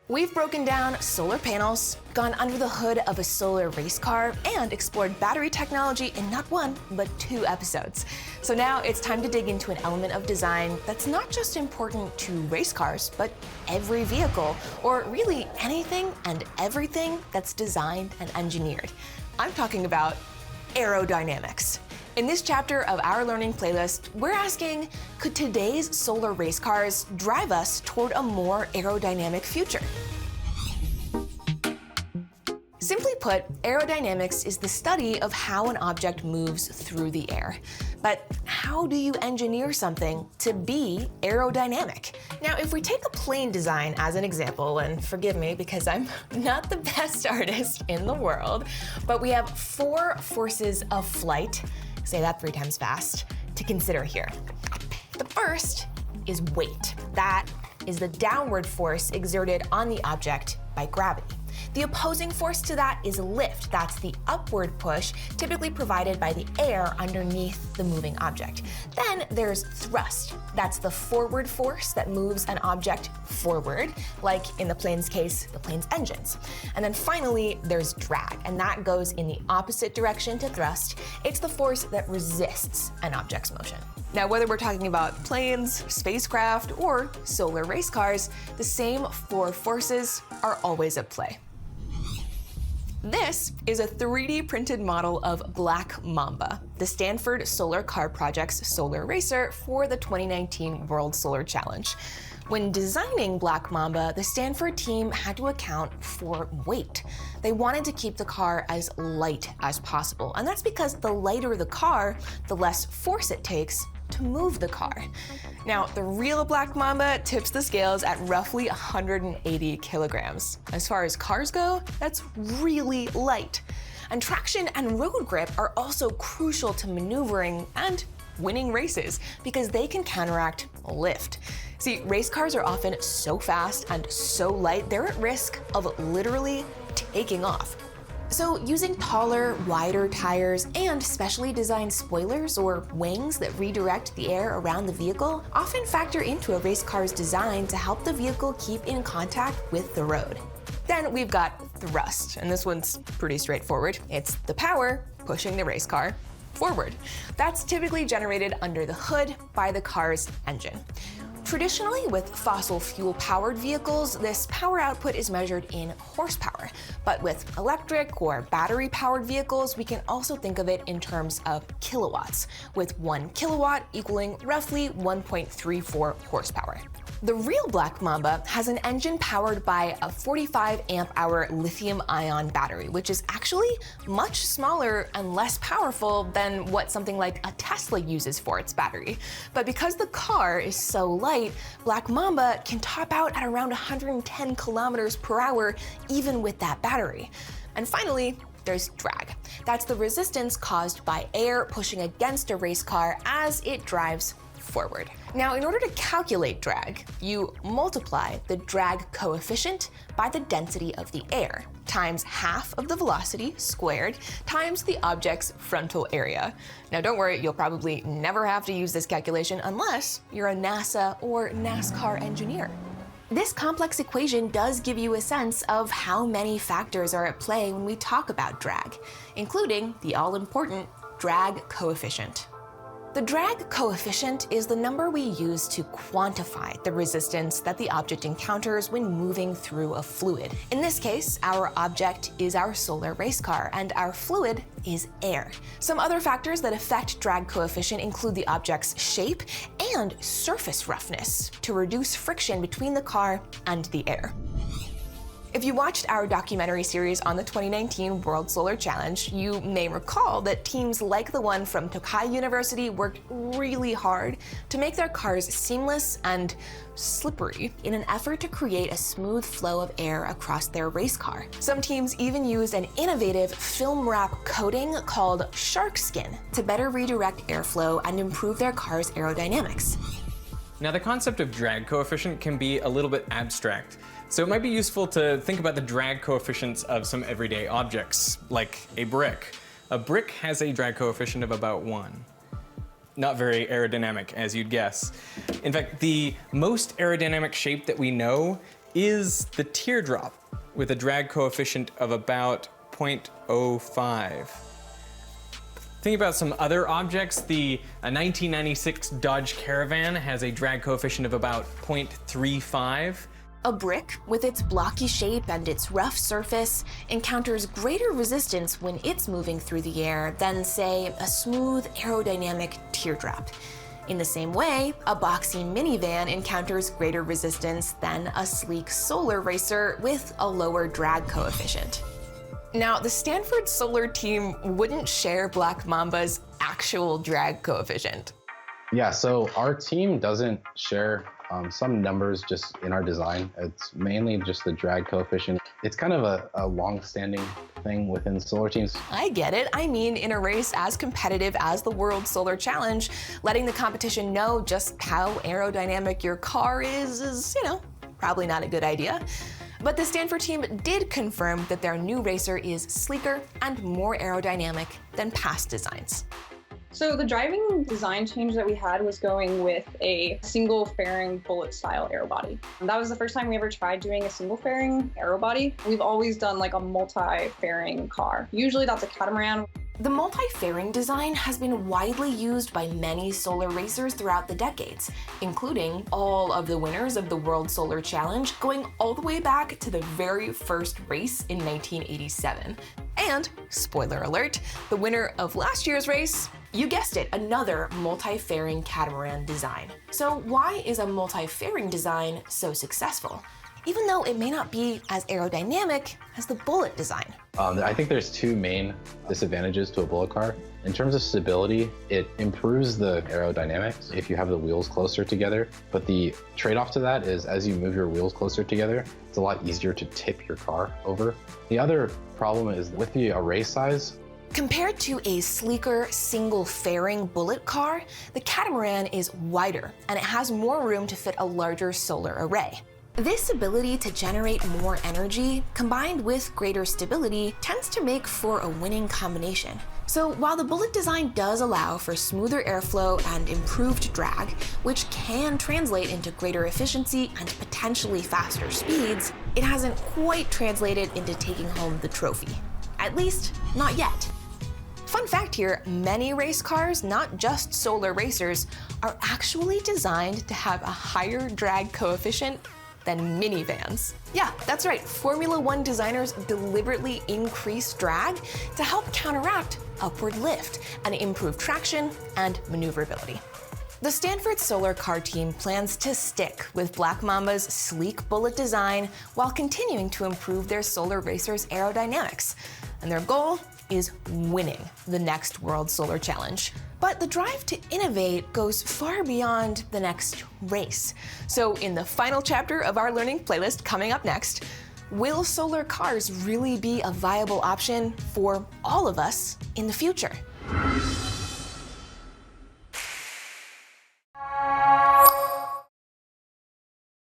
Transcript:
We've broken down solar panels, gone under the hood of a solar race car, and explored battery technology in not one, but 2 episodes. So now it's time to dig into an element of design that's not just important to race cars, but every vehicle, or really anything and everything that's designed and engineered. I'm talking about aerodynamics. In this chapter of our learning playlist, we're asking, could today's solar race cars drive us toward a more aerodynamic future? Simply put, aerodynamics is the study of how an object moves through the air. But how do you engineer something to be aerodynamic? Now, if we take a plane design as an example, and forgive me because I'm not the best artist in the world, but we have 4 forces of flight, say that 3 times fast, to consider here. The first is weight. That is the downward force exerted on the object by gravity. The opposing force to that is lift. That's the upward push, typically provided by the air underneath the moving object. Then there's thrust. That's the forward force that moves an object forward, like in the plane's case, the plane's engines. And then finally, there's drag, and that goes in the opposite direction to thrust. It's the force that resists an object's motion. Now, whether we're talking about planes, spacecraft, or solar race cars, the same 4 forces are always at play. This is a 3D printed model of Black Mamba, the Stanford Solar Car Project's solar racer for the 2019 World Solar Challenge. When designing Black Mamba, the Stanford team had to account for weight. They wanted to keep the car as light as possible, and that's because the lighter the car, the less force it takes to move the car. Now, the real Black Mamba tips the scales at roughly 180 kilograms. As far as cars go, that's really light. And traction and road grip are also crucial to maneuvering and winning races because they can counteract lift. See, race cars are often so fast and so light, they're at risk of literally taking off. So using taller, wider tires and specially designed spoilers or wings that redirect the air around the vehicle often factor into a race car's design to help the vehicle keep in contact with the road. Then we've got thrust, and this one's pretty straightforward. It's the power pushing the race car forward. That's typically generated under the hood by the car's engine. Traditionally, with fossil fuel-powered vehicles, this power output is measured in horsepower. But with electric or battery-powered vehicles, we can also think of it in terms of kilowatts, with 1 kilowatt equaling roughly 1.34 horsepower. The real Black Mamba has an engine powered by a 45 amp-hour lithium-ion battery, which is actually much smaller and less powerful than what something like a Tesla uses for its battery. But because the car is so light, Black Mamba can top out at around 110 kilometers per hour, even with that battery. And finally, there's drag. That's the resistance caused by air pushing against a race car as it drives forward. Now, in order to calculate drag, you multiply the drag coefficient by the density of the air, times half of the velocity squared, times the object's frontal area. Now, don't worry, you'll probably never have to use this calculation unless you're a NASA or NASCAR engineer. This complex equation does give you a sense of how many factors are at play when we talk about drag, including the all-important drag coefficient. The drag coefficient is the number we use to quantify the resistance that the object encounters when moving through a fluid. In this case, our object is our solar race car, and our fluid is air. Some other factors that affect drag coefficient include the object's shape and surface roughness to reduce friction between the car and the air. If you watched our documentary series on the 2019 World Solar Challenge, you may recall that teams like the one from Tokai University worked really hard to make their cars seamless and slippery in an effort to create a smooth flow of air across their race car. Some teams even used an innovative film wrap coating called shark skin to better redirect airflow and improve their car's aerodynamics. Now, the concept of drag coefficient can be a little bit abstract, so it might be useful to think about the drag coefficients of some everyday objects, like a brick. A brick has a drag coefficient of about 1. Not very aerodynamic, as you'd guess. In fact, the most aerodynamic shape that we know is the teardrop, with a drag coefficient of about 0.05. Think about some other objects. The 1996 Dodge Caravan has a drag coefficient of about 0.35. A brick, with its blocky shape and its rough surface, encounters greater resistance when it's moving through the air than, say, a smooth aerodynamic teardrop. In the same way, a boxy minivan encounters greater resistance than a sleek solar racer with a lower drag coefficient. Now, the Stanford Solar team wouldn't share Black Mamba's actual drag coefficient. Yeah, so our team doesn't share some numbers just in our design. It's mainly just the drag coefficient. It's kind of a long-standing thing within solar teams. I get it. I mean, in a race as competitive as the World Solar Challenge, letting the competition know just how aerodynamic your car is, probably not a good idea. But the Stanford team did confirm that their new racer is sleeker and more aerodynamic than past designs. So the driving design change that we had was going with a single fairing bullet style aero body. And that was the first time we ever tried doing a single fairing aero body. We've always done like a multi-fairing car. Usually that's a catamaran. The multi-fairing design has been widely used by many solar racers throughout the decades, including all of the winners of the World Solar Challenge, going all the way back to the very first race in 1987. And, spoiler alert, the winner of last year's race, you guessed it, another multi-fairing catamaran design. So why is a multi-fairing design so successful, even though it may not be as aerodynamic as the bullet design? I think there's two main disadvantages to a bullet car. In terms of stability, it improves the aerodynamics if you have the wheels closer together. But the trade-off to that is as you move your wheels closer together, it's a lot easier to tip your car over. The other problem is with the array size. Compared to a sleeker single fairing bullet car, the catamaran is wider and it has more room to fit a larger solar array. This ability to generate more energy, combined with greater stability, tends to make for a winning combination. So while the bullet design does allow for smoother airflow and improved drag, which can translate into greater efficiency and potentially faster speeds, it hasn't quite translated into taking home the trophy. At least, not yet. Fun fact here, many race cars, not just solar racers, are actually designed to have a higher drag coefficient than minivans. Yeah, that's right. Formula One designers deliberately increase drag to help counteract upward lift and improve traction and maneuverability. The Stanford Solar Car team plans to stick with Black Mamba's sleek bullet design while continuing to improve their solar racers' aerodynamics. And their goal is winning the next World Solar Challenge. But the drive to innovate goes far beyond the next race. So in the final chapter of our learning playlist coming up next, will solar cars really be a viable option for all of us in the future?